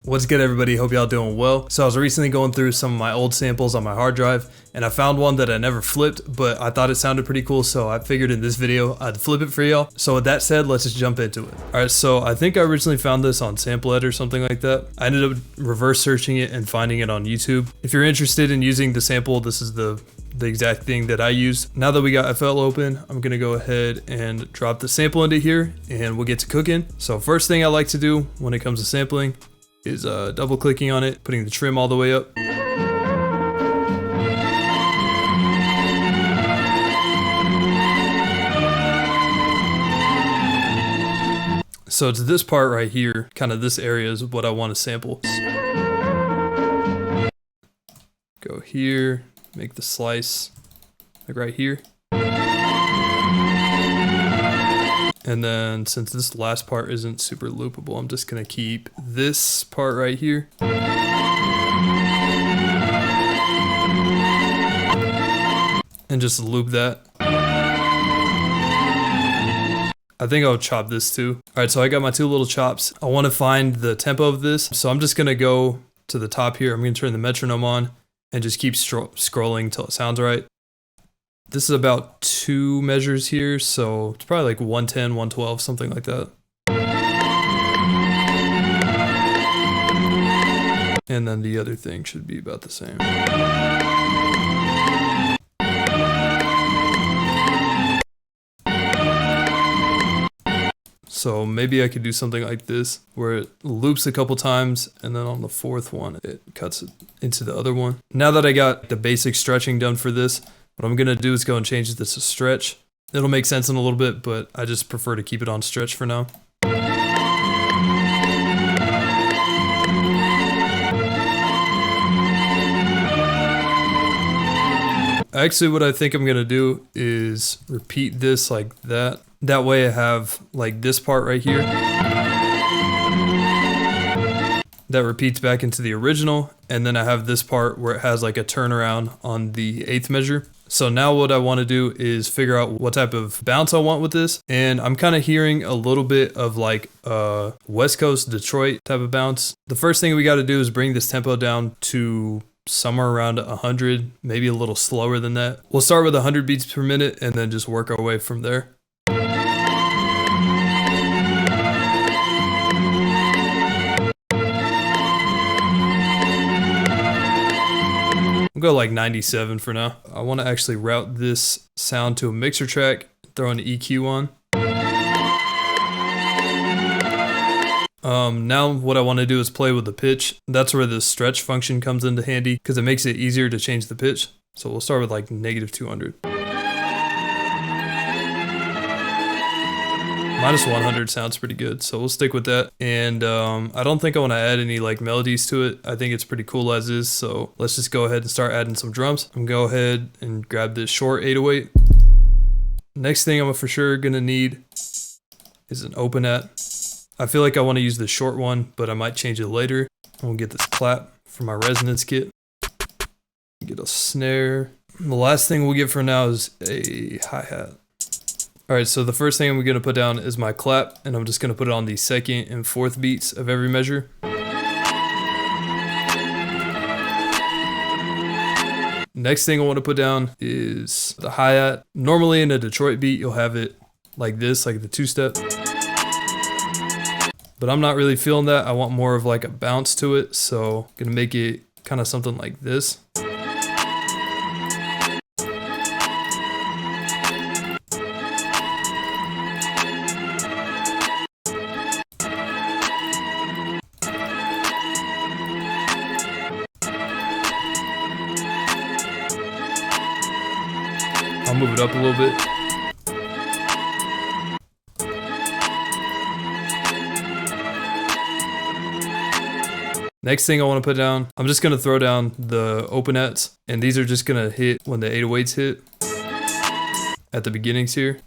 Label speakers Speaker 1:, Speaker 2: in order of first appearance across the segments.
Speaker 1: What's good, everybody? Hope y'all doing well. So I was recently going through some of my old samples on my hard drive, and I found one that I never flipped, but I thought it sounded pretty cool, so I figured in this video I'd flip it for y'all. So with that said, let's just jump into it. Alright, so I think I originally found this on Samplehead or something like that. I ended up reverse searching it and finding it on YouTube. If you're interested in using the sample, this is the exact thing that I used. Now that we got FL open, I'm gonna go ahead and drop the sample into here and we'll get to cooking. So first thing I like to do when it comes to sampling is double clicking on it, putting the trim all the way up. So it's this part right here, kind of this area is what I want to sample. Go here, make the slice like right here. And then since this last part isn't super loopable, I'm just gonna keep this part right here. And just loop that. I think I'll chop this too. All right, so I got my two little chops. I wanna find the tempo of this. So I'm just gonna go to the top here. I'm gonna turn the metronome on and just keep scrolling till it sounds right. This is about 2 measures here, so it's probably like 110, 112, something like that. And then the other thing should be about the same. So maybe I could do something like this, where it loops a couple times, and then on the 4th one, it cuts it into the other one. Now that I got the basic stretching done for this, what I'm gonna do is go and change this to stretch. It'll make sense in a little bit, but I just prefer to keep it on stretch for now. Actually, what I think I'm gonna do is repeat this like that. That way I have like this part right here that repeats back into the original, and then I have this part where it has like a turnaround on the 8th measure. So now what I want to do is figure out what type of bounce I want with this, and I'm kind of hearing a little bit of like West Coast Detroit type of bounce. The first thing we got to do is bring this tempo down to somewhere around 100, maybe a little slower than that. We'll start with 100 beats per minute and then just work our way from there. We'll go like 97 for now. I want to actually route this sound to a mixer track, throw an EQ on. Now what I want to do is play with the pitch. That's where the stretch function comes into handy because it makes it easier to change the pitch. So we'll start with like -200. -100 sounds pretty good, so we'll stick with that. And I don't think I want to add any like melodies to it. I think it's pretty cool as is, so let's just go ahead and start adding some drums. I'm gonna go ahead and grab this short 808. Next thing I'm for sure gonna need is an open at. I feel like I want to use the short one, but I might change it later. I'm gonna get this clap from my resonance kit. Get a snare. The last thing we'll get for now is a hi-hat. Alright, so the first thing I'm going to put down is my clap, and I'm just going to put it on the 2nd and 4th beats of every measure. Next thing I want to put down is the hi-hat. Normally in a Detroit beat, you'll have it like this, like the 2-step. But I'm not really feeling that. I want more of like a bounce to it, so I'm going to make it kind of something like this. I'll move it up a little bit. Next thing I want to put down, I'm just going to throw down the open ats, and these are just going to hit when the 808s hit at the beginnings here.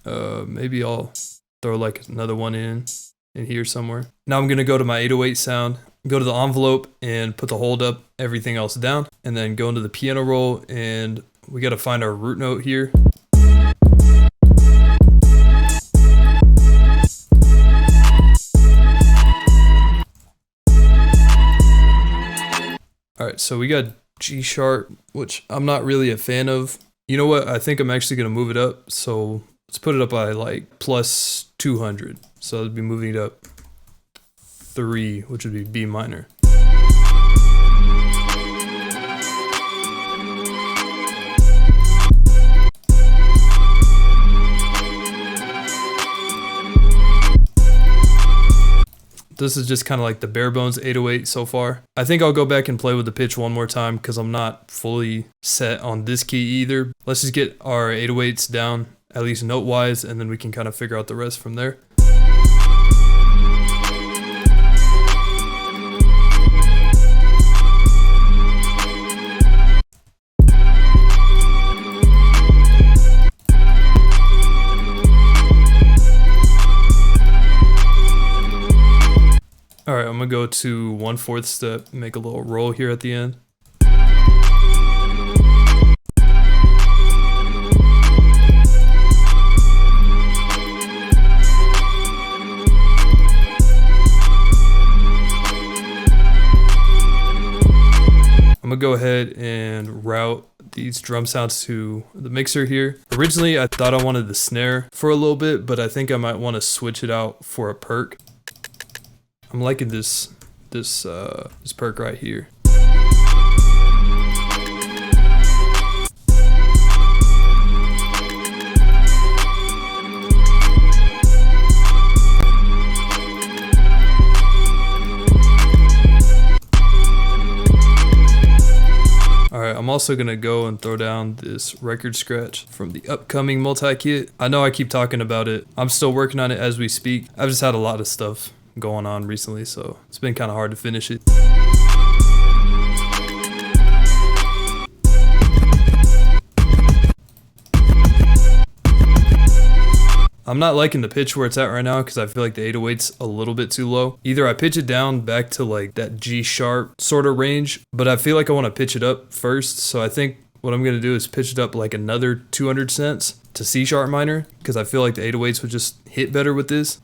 Speaker 1: Maybe I'll throw like another one in here somewhere. Now I'm going to go to my 808 sound, go to the envelope and put the hold up, everything else down, and then go into the piano roll, and we got to find our root note here. All right, so we got G sharp, which I'm not really a fan of. You know what? I think I'm actually gonna move it up. So let's put it up by like plus 200. So I'd be moving it up 3, which would be B minor. This is just kind of like the bare bones 808 so far. I think I'll go back and play with the pitch one more time because I'm not fully set on this key either. Let's just get our 808s down, at least note wise, and then we can kind of figure out the rest from there. All right, I'm gonna go to 1/4 step, make a little roll here at the end. I'm gonna go ahead and route these drum sounds to the mixer here. Originally, I thought I wanted the snare for a little bit, but I think I might want to switch it out for a perc. I'm liking this perc right here. Alright, I'm also gonna go and throw down this record scratch from the upcoming multi-kit. I know I keep talking about it. I'm still working on it as we speak. I've just had a lot of stuff going on recently, so it's been kind of hard to finish it. I'm not liking the pitch where it's at right now because I feel like the 808's a little bit too low. Either I pitch it down back to like that G sharp sort of range, but I feel like I want to pitch it up first. So I think what I'm going to do is pitch it up like another 200 cents to C sharp minor because I feel like the 808s would just hit better with this.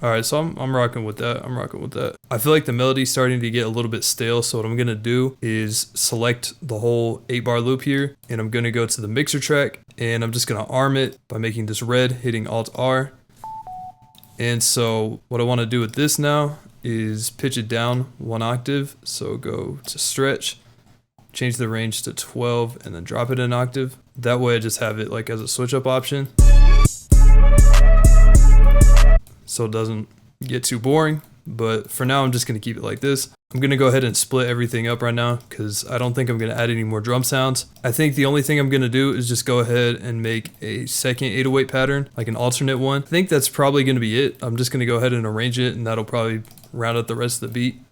Speaker 1: Alright, so I'm rocking with that. I feel like the melody's starting to get a little bit stale, so what I'm gonna do is select the whole 8-bar loop here, and I'm gonna go to the mixer track, and I'm just gonna arm it by making this red, hitting Alt-R. And so what I wanna do with this now is pitch it down 1 octave. So go to stretch, change the range to 12, and then drop it an octave. That way I just have it like as a switch up option, so it doesn't get too boring. But for now, I'm just gonna keep it like this. I'm gonna go ahead and split everything up right now because I don't think I'm gonna add any more drum sounds. I think the only thing I'm gonna do is just go ahead and make a second 808 pattern, like an alternate one. I think that's probably gonna be it. I'm just gonna go ahead and arrange it, and that'll probably round out the rest of the beat.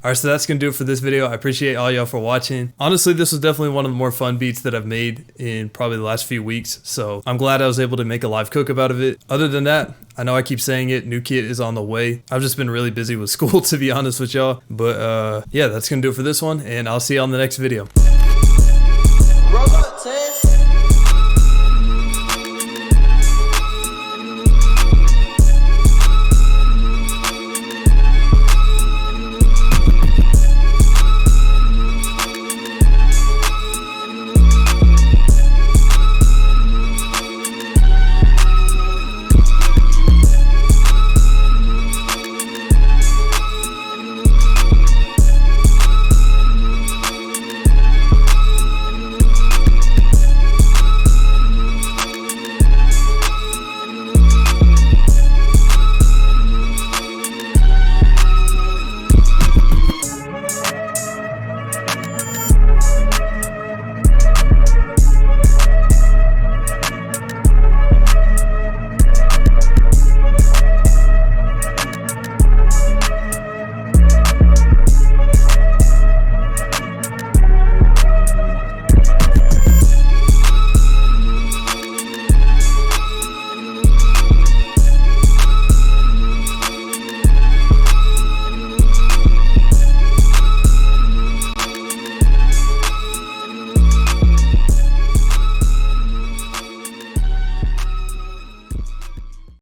Speaker 1: Alright, so that's gonna do it for this video. I appreciate all y'all for watching. Honestly, this was definitely one of the more fun beats that I've made in probably the last few weeks, so I'm glad I was able to make a live cook out of it. Other than that, I know I keep saying it, new kit is on the way. I've just been really busy with school, to be honest with y'all. But yeah, that's gonna do it for this one, and I'll see you on the next video.